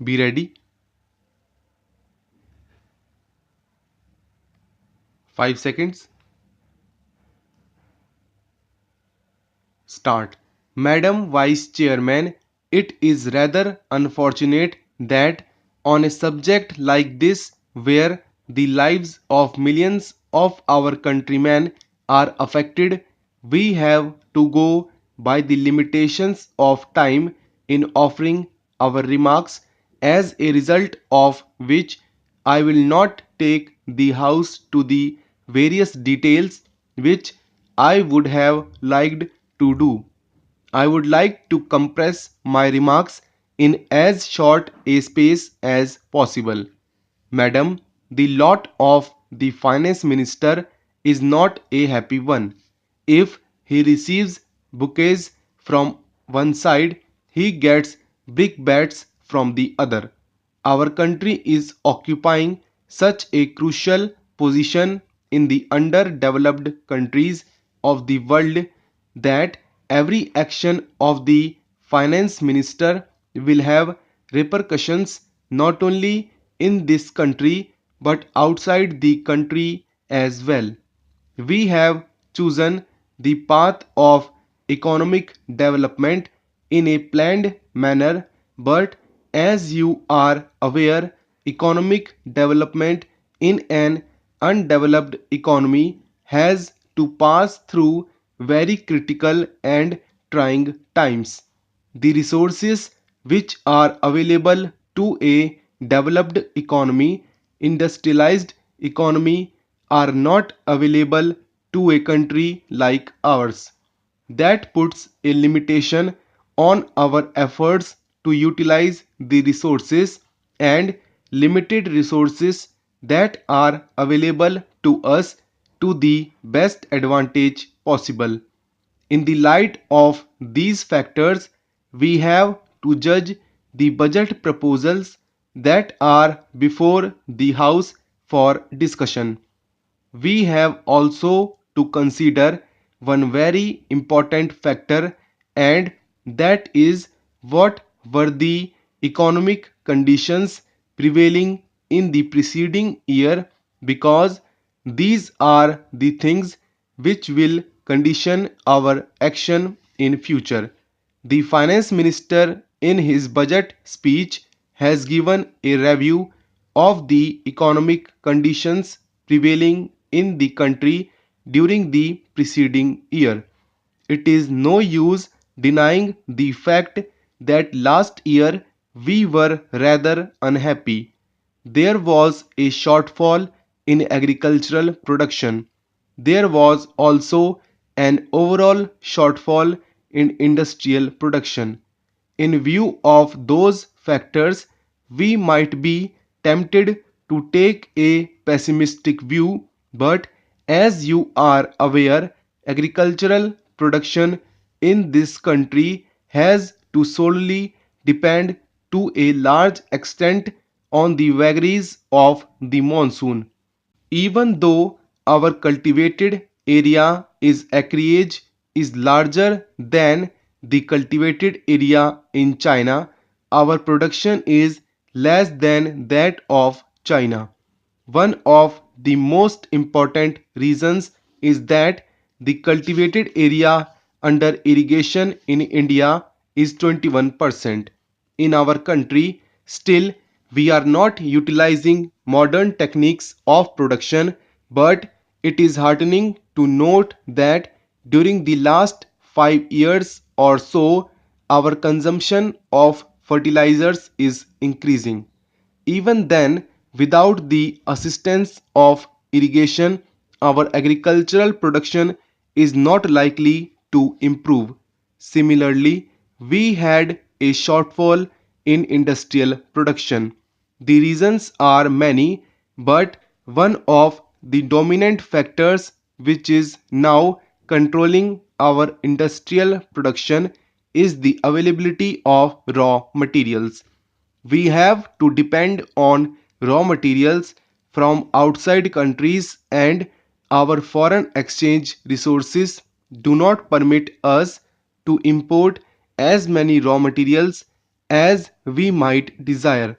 Be ready. 5 seconds. Start. Madam Vice Chairman, it is rather unfortunate that on a subject like this, where the lives of millions of our countrymen are affected, we have to go by the limitations of time in offering our remarks, as a result of which I will not take the House to the various details which I would have liked to do. I would like to compress my remarks in as short a space as possible. Madam, the lot of the finance minister is not a happy one. If he receives bouquets from one side, he gets brickbats from the other. Our country is occupying such a crucial position in the underdeveloped countries of the world that every action of the finance minister will have repercussions not only in this country but outside the country as well. We have chosen the path of economic development in a planned manner, but as you are aware, economic development in an undeveloped economy has to pass through very critical and trying times. The resources which are available to a developed economy, industrialized economy, are not available to a country like ours. That puts a limitation on our efforts to utilize the resources, and limited resources that are available to us to the best advantage possible. In the light of these factors, we have to judge the budget proposals that are before the House for discussion. We have also to consider one very important factor, and that is what were the economic conditions prevailing in the preceding year, because these are the things which will condition our action in future. The finance minister in his budget speech has given a review of the economic conditions prevailing in the country during the preceding year. It is no use denying the fact that last year we were rather unhappy. There was a shortfall in agricultural production. There was also an overall shortfall in industrial production. In view of those factors, we might be tempted to take a pessimistic view, but as you are aware, agricultural production in this country has to solely depend to a large extent on the vagaries of the monsoon. Even though our cultivated area is acreage is larger than the cultivated area in China, our production is less than that of China. One of the most important reasons is that the cultivated area under irrigation in India is 21%. In our country, still we are not utilizing modern techniques of production, but it is heartening to note that during the last 5 years or so, our consumption of fertilizers is increasing. Even then, without the assistance of irrigation, our agricultural production is not likely to improve. Similarly, we had a shortfall in industrial production. The reasons are many, but one of the dominant factors which is now controlling our industrial production is the availability of raw materials. We have to depend on raw materials from outside countries, and our foreign exchange resources do not permit us to import as many raw materials as we might desire.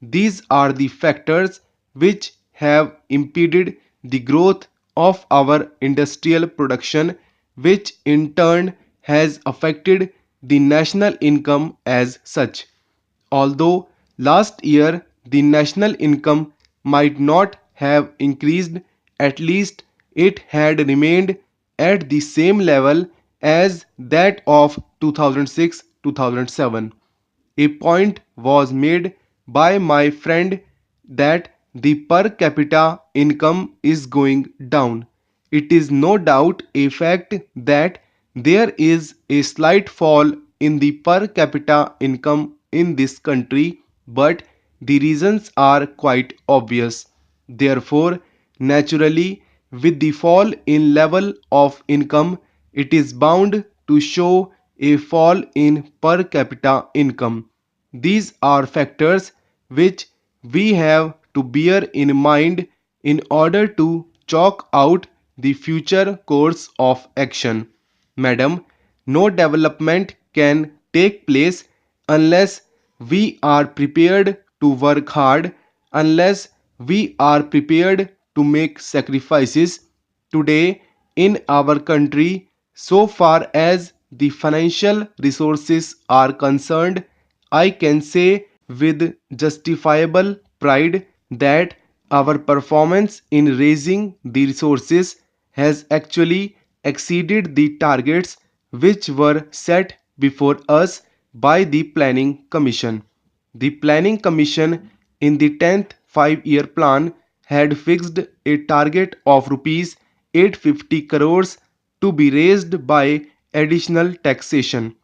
These are the factors which have impeded the growth of our industrial production, which in turn has affected the national income as such. Although last year the national income might not have increased, at least it had remained at the same level as that of 2006-2007. A point was made by my friend that the per capita income is going down. It is no doubt a fact that there is a slight fall in the per capita income in this country, but the reasons are quite obvious. Therefore, naturally, with the fall in level of income, it is bound to show a fall in per capita income. These are factors which we have to bear in mind in order to chalk out the future course of action. Madam, no development can take place unless we are prepared to work hard, unless we are prepared to make sacrifices. Today in our country, so far as the financial resources are concerned, I can say with justifiable pride that our performance in raising the resources has actually exceeded the targets which were set before us by the Planning Commission. The Planning Commission in the 10th 5-year plan had fixed a target of rupees 850 crores to be raised by additional taxation.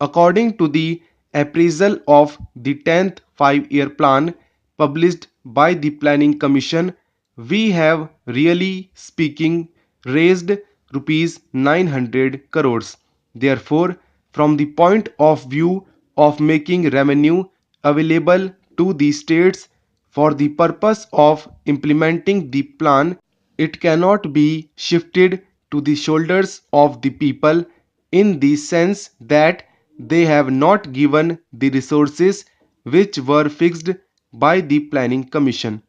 According to the appraisal of the 10th 5-year plan published by the Planning Commission, we have really speaking raised rupees 900 crores. Therefore, from the point of view of making revenue available to the states for the purpose of implementing the plan, it cannot be shifted to the shoulders of the people in the sense that they have not given the resources which were fixed by the Planning Commission.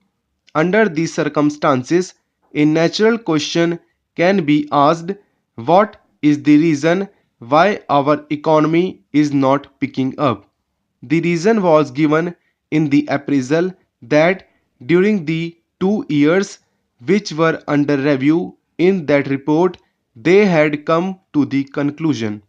Under these circumstances, a natural question can be asked: what is the reason why our economy is not picking up? The reason was given in the appraisal that during the 2 years which were under review in that report, they had come to the conclusion